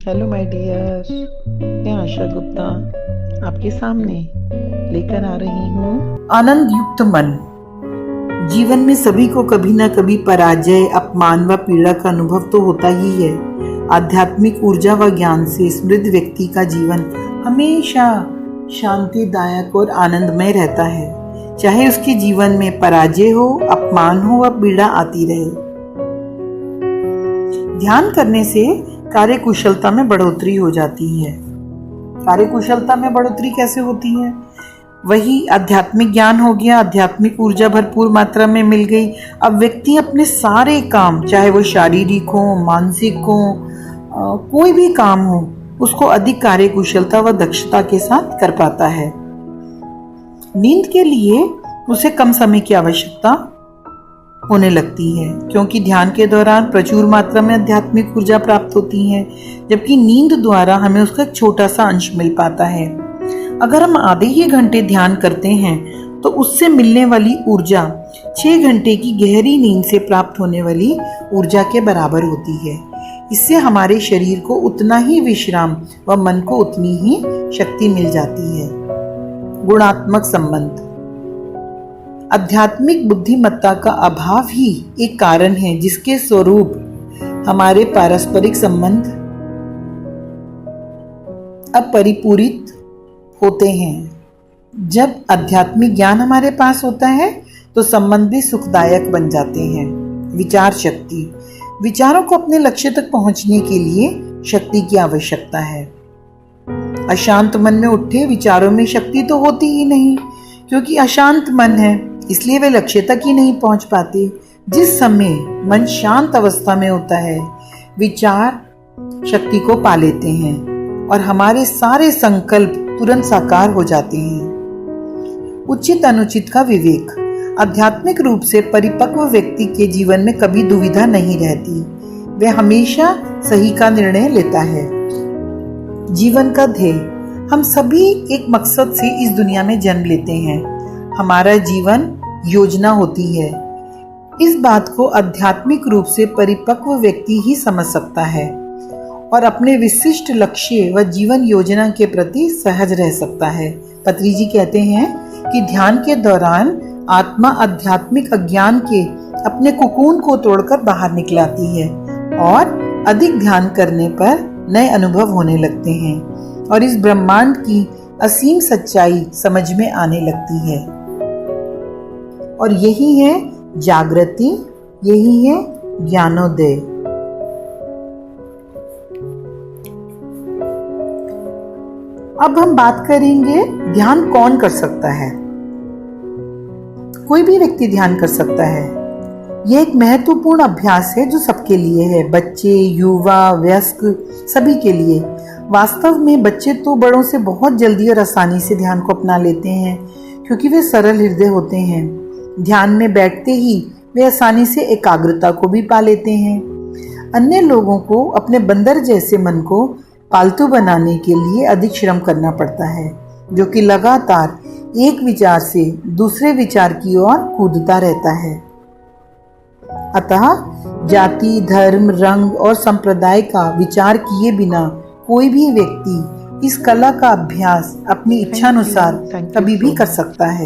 Hello my dear, मैं आशा गुप्ता आपके सामने लेकर आ रही हूँ आनंद युक्त मन। जीवन में सभी को कभी न कभी पराजय, अपमान व पीड़ा का अनुभव तो होता ही है। आध्यात्मिक ऊर्जा व ज्ञान से समृद्ध व्यक्ति का जीवन हमेशा शांतिदायक और आनंदमय रहता है, चाहे उसके जीवन में पराजय हो, अपमान हो व पीड़ा आती रहे। ध्यान करने से कार्यकुशलता में बढ़ोतरी हो जाती है। कार्यकुशलता में बढ़ोतरी कैसे होती है? वही आध्यात्मिक ज्ञान हो गया, आध्यात्मिक ऊर्जा भरपूर मात्रा में मिल गई। अब व्यक्ति अपने सारे काम, चाहे वो शारीरिक हो, मानसिक हो, कोई भी काम हो, उसको अधिक कार्यकुशलता व दक्षता के साथ कर पाता है। नींद के लिए उसे कम समय की आवश्यकता होने लगती है, क्योंकि ध्यान के दौरान प्रचुर मात्रा में आध्यात्मिक ऊर्जा प्राप्त होती है, जबकि नींद द्वारा हमें उसका एक छोटा सा अंश मिल पाता है। अगर हम आधे ही घंटे ध्यान करते हैं तो उससे मिलने वाली ऊर्जा 6 घंटे की गहरी नींद से प्राप्त होने वाली ऊर्जा के बराबर होती है। इससे हमारे शरीर को उतना ही विश्राम व मन को उतनी ही शक्ति मिल जाती है। गुणात्मक संबंध। आध्यात्मिक बुद्धिमत्ता का अभाव ही एक कारण है जिसके स्वरूप हमारे पारस्परिक संबंध अपरिपूरित होते हैं। जब आध्यात्मिक ज्ञान हमारे पास होता है तो संबंध भी सुखदायक बन जाते हैं। विचार शक्ति। विचारों को अपने लक्ष्य तक पहुंचने के लिए शक्ति की आवश्यकता है। अशांत मन में उठे विचारों में शक्ति तो होती ही नहीं, क्योंकि अशांत मन है, इसलिए वे लक्ष्य तक ही नहीं पहुंच पाते। जिस समय मन शांत अवस्था में होता है, विचार शक्ति को पा लेते हैं और हमारे सारे संकल्प तुरंत साकार हो जाते हैं। उचित अनुचित का विवेक। आध्यात्मिक रूप से परिपक्व व्यक्ति के जीवन में कभी दुविधा नहीं रहती, वह हमेशा सही का निर्णय लेता है। जीवन का ध्येय। हम सभी एक मकसद से इस दुनिया में जन्म लेते हैं। हमारा जीवन योजना होती है। इस बात को आध्यात्मिक रूप से परिपक्व व्यक्ति ही समझ सकता है और अपने विशिष्ट लक्ष्य व जीवन योजना के प्रति सहज रह सकता है। पत्री जी कहते हैं कि ध्यान के दौरान आत्मा आध्यात्मिक अज्ञान के अपने कुकून को तोड़कर बाहर निकलाती है और अधिक ध्यान करने पर नए अनुभव होने लगते हैं और इस ब्रह्मांड की असीम सच्चाई समझ में आने लगती है। और यही है जागृति, यही है ज्ञानोदय। अब हम बात करेंगे ध्यान कौन कर सकता है। कोई भी व्यक्ति ध्यान कर सकता है। यह एक महत्वपूर्ण अभ्यास है जो सबके लिए है, बच्चे, युवा, वयस्क, सभी के लिए। वास्तव में बच्चे तो बड़ों से बहुत जल्दी और आसानी से ध्यान को अपना लेते हैं, क्योंकि वे सरल हृदय होते हैं। ध्यान में बैठते ही वे आसानी से एकाग्रता को भी पा लेते हैं। अन्य लोगों को अपने बंदर जैसे मन को पालतू बनाने के लिए अधिक श्रम करना पड़ता है, जो कि लगातार एक विचार से दूसरे विचार की ओर कूदता रहता है। अतः जाति, धर्म, रंग और संप्रदाय का विचार किए बिना कोई भी व्यक्ति इस कला का अभ्यास अपनी इच्छानुसार कभी भी कर सकता है।